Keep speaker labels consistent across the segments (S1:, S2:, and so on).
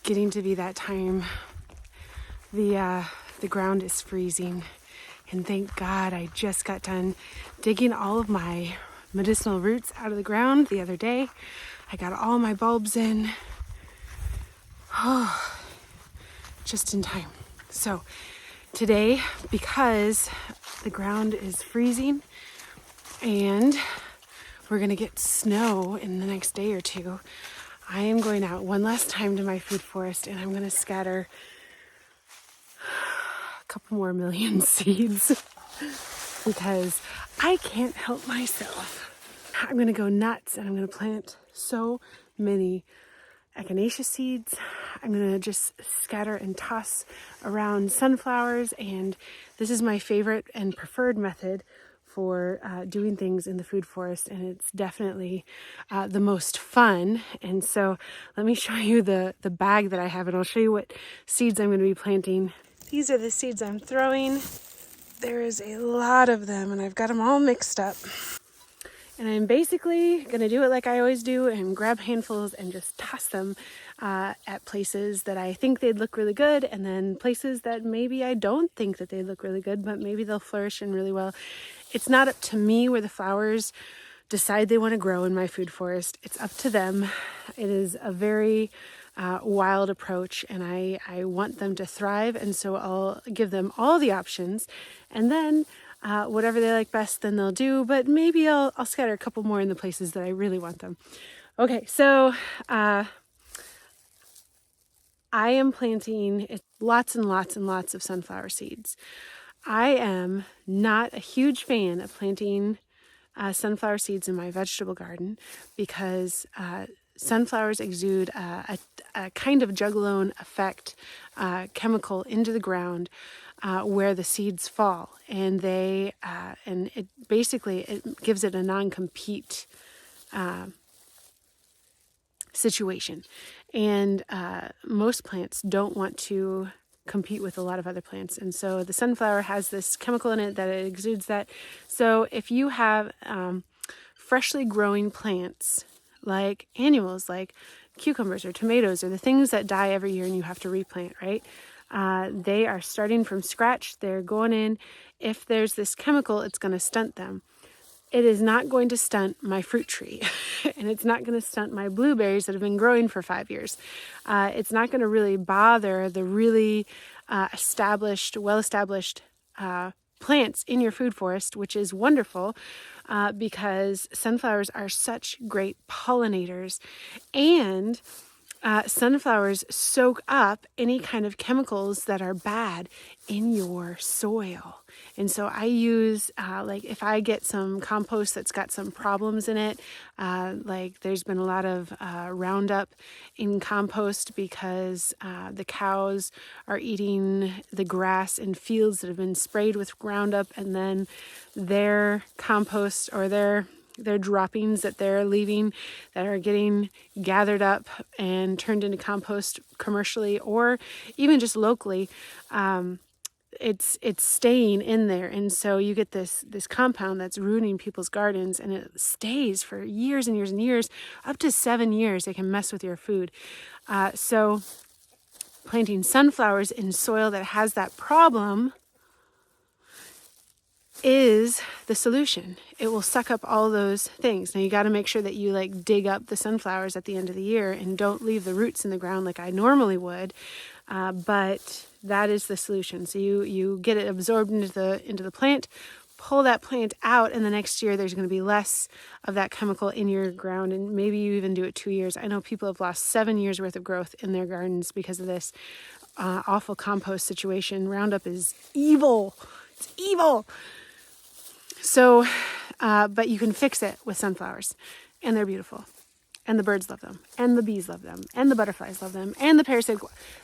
S1: getting to be that time. The ground is freezing, and thank God I just got done digging all of my medicinal roots out of the ground the other day. I got all my bulbs in. Oh, just in time. So today, because the ground is freezing and we're gonna get snow in the next day or two, I am going out one last time to my food forest and I'm gonna scatter a couple more million seeds because I can't help myself. I'm gonna go nuts and I'm gonna plant so many Echinacea seeds. I'm gonna just scatter and toss around sunflowers, and this is my favorite and preferred method for doing things in the food forest, and it's definitely the most fun. And so let me show you the bag that I have, and I'll show you what seeds I'm going to be planting. These are the seeds I'm throwing. There is a lot of them, and I've got them all mixed up. And I'm basically going to do it like I always do and grab handfuls and just toss them at places that I think they'd look really good, and then places that maybe I don't think that they look really good, but maybe they'll flourish in really well. It's not up to me where the flowers decide they want to grow in my food forest. It's up to them. It is a very wild approach, and I want them to thrive, and so I'll give them all the options, and then whatever they like best, then they'll do, but maybe I'll scatter a couple more in the places that I really want them. Okay, so I am planting lots and lots and lots of sunflower seeds. I am not a huge fan of planting sunflower seeds in my vegetable garden because sunflowers exude a kind of juggalo effect chemical into the ground where the seeds fall, and it gives it a non-compete situation. And most plants don't want to compete with a lot of other plants, and so the sunflower has this chemical in it that it exudes that. So if you have freshly growing plants like annuals, like cucumbers or tomatoes, or the things that die every year and you have to replant, right? They are starting from scratch. They're going in. If there's this chemical, it's going to stunt them. It is not going to stunt my fruit tree, and it's not going to stunt my blueberries that have been growing for 5 years. It's not going to really bother the really well-established plants in your food forest, which is wonderful because sunflowers are such great pollinators, and sunflowers soak up any kind of chemicals that are bad in your soil. And so I use, if I get some compost that's got some problems in it, like there's been a lot of Roundup in compost because the cows are eating the grass in fields that have been sprayed with Roundup, and then their compost or their droppings that they're leaving that are getting gathered up and turned into compost commercially or even just locally, it's staying in there, and so you get this compound that's ruining people's gardens, and it stays for years and years and years, up to 7 years. It can mess with your food. So planting sunflowers in soil that has that problem is the solution. It will suck up all those things. Now you got to make sure that you dig up the sunflowers at the end of the year and don't leave the roots in the ground like I normally would. But that is the solution. So you get it absorbed into the plant, pull that plant out, and the next year there's going to be less of that chemical in your ground, and maybe you even do it 2 years. I know people have lost 7 years worth of growth in their gardens because of this awful compost situation. Roundup is evil. It's evil. So, but you can fix it with sunflowers, and they're beautiful. And the birds love them, and the bees love them, and the butterflies love them, and the parasitic,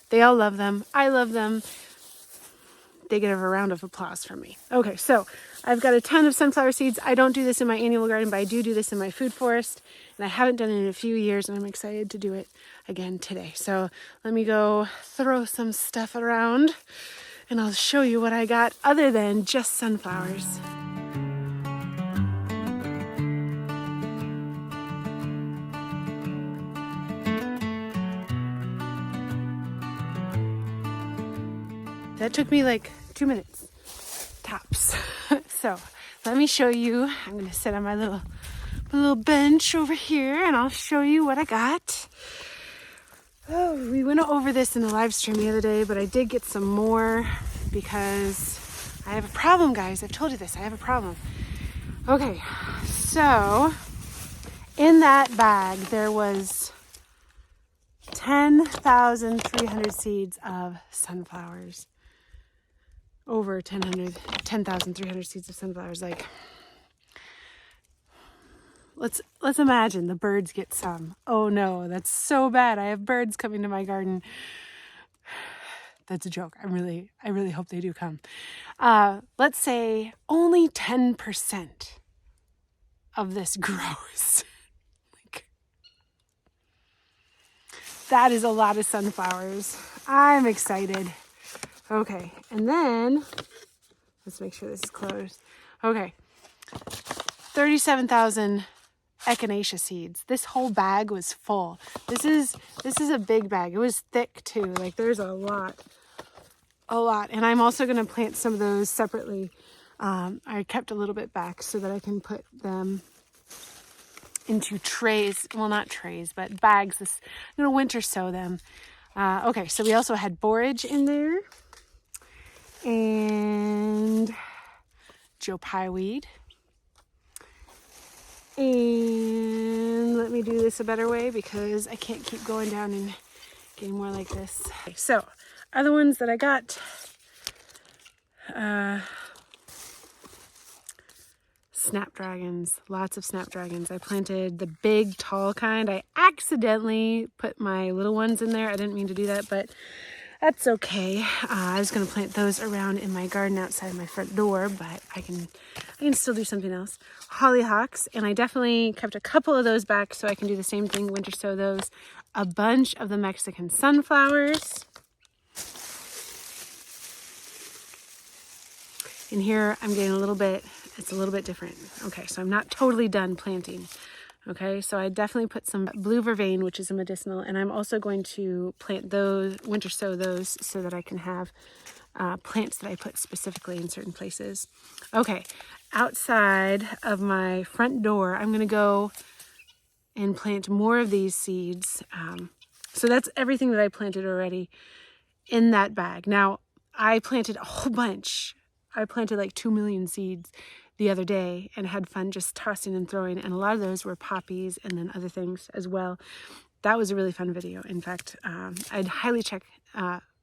S1: they all love them. I love them. They get a round of applause from me. Okay, so I've got a ton of sunflower seeds. I don't do this in my annual garden, but I do this in my food forest, and I haven't done it in a few years, and I'm excited to do it again today. So let me go throw some stuff around, and I'll show you what I got other than just sunflowers. that took me like 2 minutes tops. So let me show you. I'm gonna sit on my little bench over here and I'll show you what I got. Oh, we went over this in the live stream the other day, but I did get some more because I have a problem, guys. I've told you this, I have a problem. Okay, so in that bag there was 10,300 seeds of sunflowers. Over 10,300 seeds of sunflowers. Like, let's imagine the birds get some. Oh no, that's so bad. I have birds coming to my garden. That's a joke. I really hope they do come. Let's say only 10% of this grows. Like, that is a lot of sunflowers. I'm excited. Okay, and then let's make sure this is closed. Okay, 37,000 Echinacea seeds. This whole bag was full. This is a big bag. It was thick too. Like, there's a lot. And I'm also going to plant some of those separately. I kept a little bit back so that I can put them into trays. Well, not trays, but bags. I'm going to winter sow them. Okay, so we also had borage in there. And Joe Pye weed. And let me do this a better way because I can't keep going down and getting more like this. Okay, so other ones that I got, snapdragons, lots of snapdragons. I planted the big tall kind. I accidentally put my little ones in there. I didn't mean to do that, but that's okay. I was going to plant those around in my garden outside my front door, but I can still do something else. Hollyhocks, and I definitely kept a couple of those back so I can do the same thing, winter sow those. A bunch of the Mexican sunflowers. And here I'm getting it's a little bit different. Okay, so I'm not totally done planting. Okay, so I definitely put some blue vervain, which is a medicinal, and I'm also going to plant those, winter sow those, so that I can have plants that I put specifically in certain places. Okay, outside of my front door, I'm going to go and plant more of these seeds. So that's everything that I planted already in that bag. Now, I planted a whole bunch. I planted like 2 million seeds the other day and had fun just tossing and throwing, and a lot of those were poppies and then other things as well. That was a really fun video. In fact, I'd highly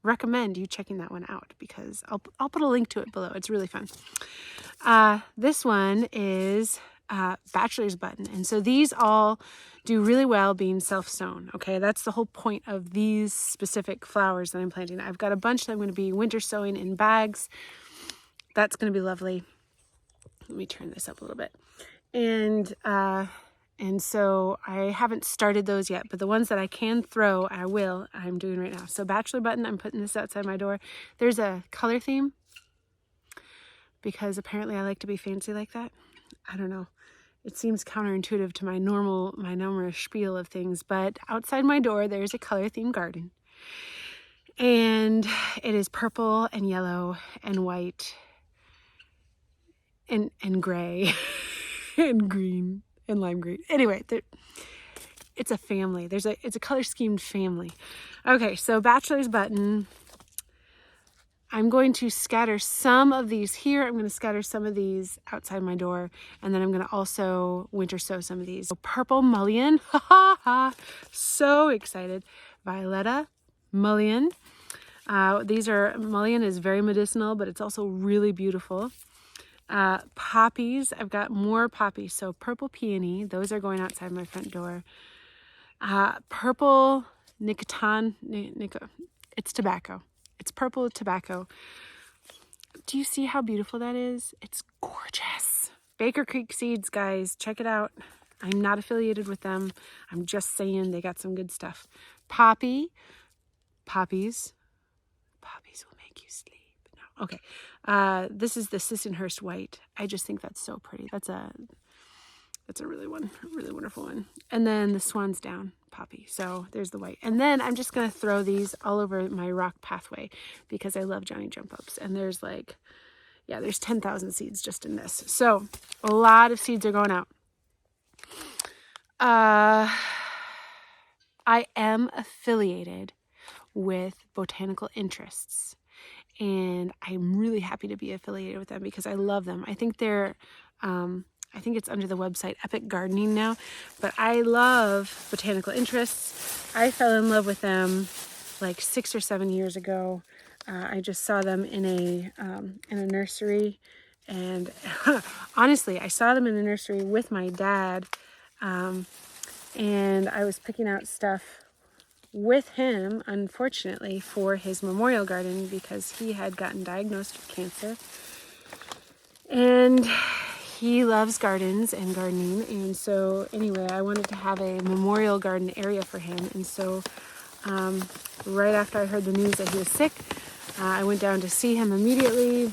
S1: recommend you checking that one out because I'll put a link to it below. It's really fun. This one is bachelor's button, and so these all do really well being self-sown. Okay, that's the whole point of these specific flowers that I'm planting. I've got a bunch that I'm going to be winter sowing in bags. That's going to be lovely. Let me turn this up a little bit. And so I haven't started those yet, but the ones that I can throw, I'm doing right now. So bachelor button, I'm putting this outside my door. There's a color theme because apparently I like to be fancy like that. I don't know. It seems counterintuitive to my normal spiel of things, but outside my door, there's a color theme garden. And it is purple and yellow and white and gray and green and lime green. Anyway, it's a family. It's a color schemed family. Okay, so bachelor's button. I'm going to scatter some of these here. I'm going to scatter some of these outside my door, and then I'm going to also winter sow some of these. So purple mullein, ha ha ha! So excited. Violetta, mullein. Mullein is very medicinal, but it's also really beautiful. Poppies, I've got more poppies. So purple peony, those are going outside my front door. Purple nicotin, it's tobacco. It's purple tobacco. Do you see how beautiful that is? It's gorgeous. Baker Creek Seeds, guys, check it out. I'm not affiliated with them. I'm just saying they got some good stuff. Poppies will make you sleep. No. Okay. This is the Sissinghurst White. I just think that's so pretty. That's a really wonderful one. And then the swan's down poppy. So there's the white. And then I'm just going to throw these all over my rock pathway because I love Johnny jump ups. And there's like, yeah, there's 10,000 seeds just in this. So a lot of seeds are going out. I am affiliated with Botanical Interests, and I'm really happy to be affiliated with them because I love them. I think they're, I think it's under the website Epic Gardening now, but I love Botanical Interests. I fell in love with them like 6 or 7 years ago. I just saw them in a nursery, and honestly, I saw them in a nursery with my dad, and I was picking out stuff with him, unfortunately, for his memorial garden because he had gotten diagnosed with cancer. And he loves gardens and gardening. And so anyway, I wanted to have a memorial garden area for him. And so right after I heard the news that he was sick, I went down to see him immediately.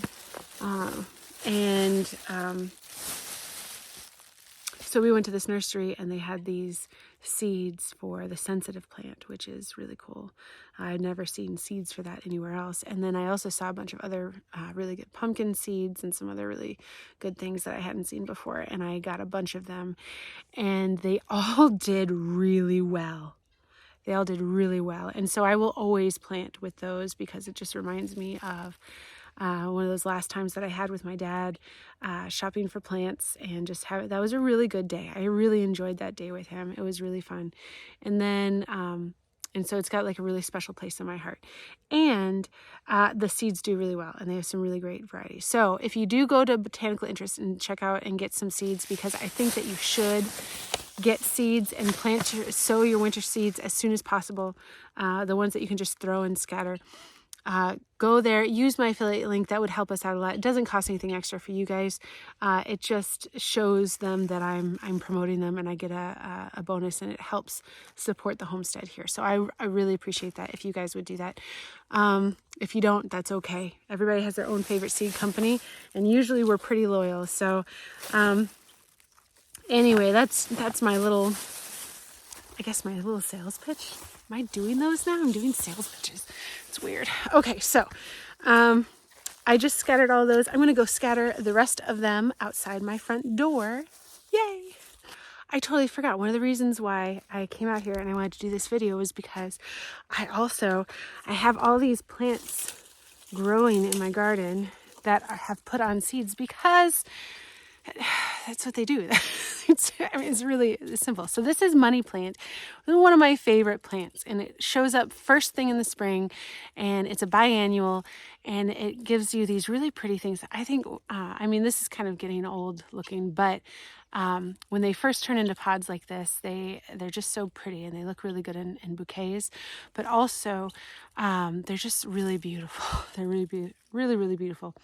S1: So we went to this nursery and they had these seeds for the sensitive plant, which is really cool. I'd never seen seeds for that anywhere else. And then I also saw a bunch of other really good pumpkin seeds and some other really good things that I hadn't seen before. And I got a bunch of them and they all did really well. They all did really well. And so I will always plant with those because it just reminds me of one of those last times that I had with my dad shopping for plants, and just that was a really good day. I really enjoyed that day with him. It was really fun. And then, and so it's got like a really special place in my heart. And the seeds do really well, and they have some really great varieties. So if you do go to Botanical Interest and check out and get some seeds, because I think that you should get seeds and sow your winter seeds as soon as possible. The ones that you can just throw and scatter. Go there, use my affiliate link. That would help us out a lot. It doesn't cost anything extra for you guys. It just shows them that I'm promoting them, and I get a bonus, and it helps support the homestead here. So I really appreciate that if you guys would do that. If you don't, that's okay. Everybody has their own favorite seed company, and usually we're pretty loyal. So anyway, that's my little, I guess my little sales pitch. Am I doing those now? I'm doing sales pitches. It's weird. Okay, so I just scattered all those. I'm going to go scatter the rest of them outside my front door. Yay! I totally forgot. One of the reasons why I came out here and I wanted to do this video was because I have all these plants growing in my garden that have put on seeds because that's what they do. It's really simple. So this is money plant, one of my favorite plants, and it shows up first thing in the spring, and it's a biannual, and it gives you these really pretty things. I think, this is kind of getting old looking, but when they first turn into pods like this, they're just so pretty, and they look really good in bouquets, but also they're just really beautiful. They're really beautiful.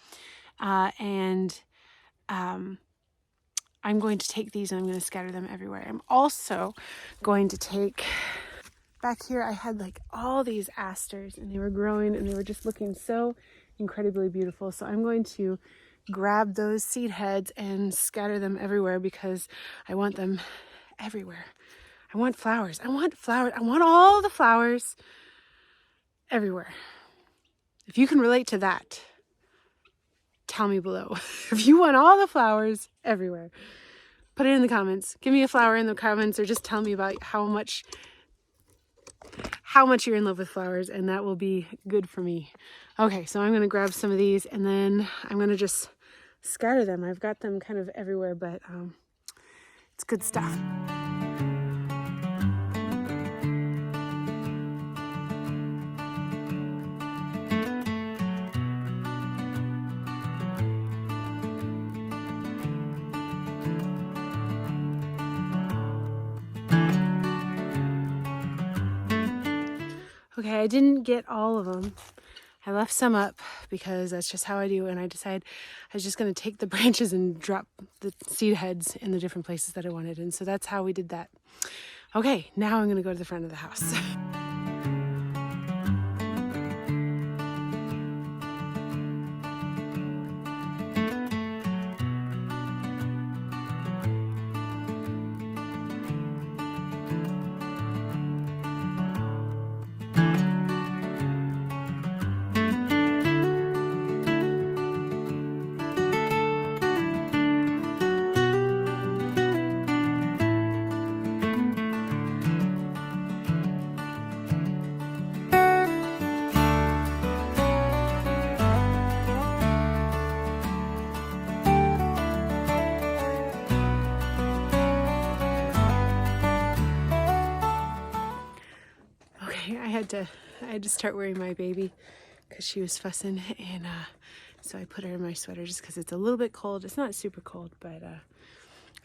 S1: I'm going to take these and I'm going to scatter them everywhere. I'm also going to take, back here I had like all these asters, and they were growing and they were just looking so incredibly beautiful. So I'm going to grab those seed heads and scatter them everywhere because I want them everywhere. I want flowers. I want all the flowers everywhere. If you can relate to that, tell me below. If you want all the flowers everywhere, put it in the comments. Give me a flower in the comments, or just tell me about how much you're in love with flowers, and that will be good for me. Okay, so I'm going to grab some of these, and then I'm going to just scatter them. I've got them kind of everywhere, but it's good stuff. Okay, I didn't get all of them. I left some up because that's just how I do, and I decided I was just going to take the branches and drop the seed heads in the different places that I wanted, and so that's how we did that. Okay, now I'm going to go to the front of the house. I had to start wearing my baby because she was fussing, and so I put her in my sweater just because it's a little bit cold. It's not super cold, but I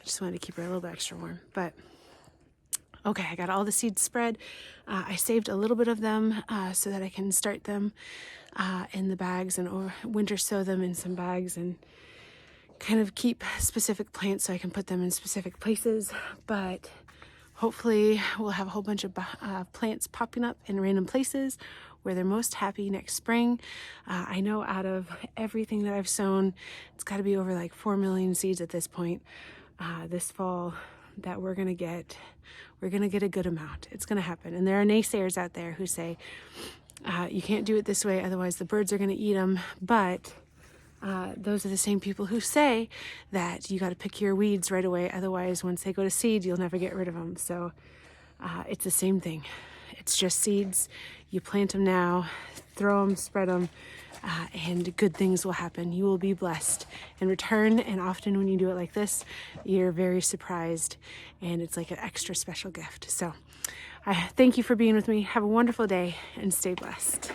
S1: just wanted to keep her a little bit extra warm. But okay, I got all the seeds spread. I saved a little bit of them so that I can start them in the bags and winter sow them in some bags and kind of keep specific plants so I can put them in specific places. But hopefully we'll have a whole bunch of plants popping up in random places where they're most happy next spring. I know out of everything that I've sown, it's got to be over like 4 million seeds at this point this fall that we're gonna get a good amount. It's gonna happen. And there are naysayers out there who say you can't do it this way, otherwise the birds are gonna eat them. But those are the same people who say that you got to pick your weeds right away, otherwise once they go to seed you'll never get rid of them. So it's the same thing. It's just seeds. You plant them now, throw them, spread them, and good things will happen. You will be blessed in return, and often when you do it like this, you're very surprised, and it's like an extra special gift. So I thank you for being with me. Have a wonderful day and stay blessed.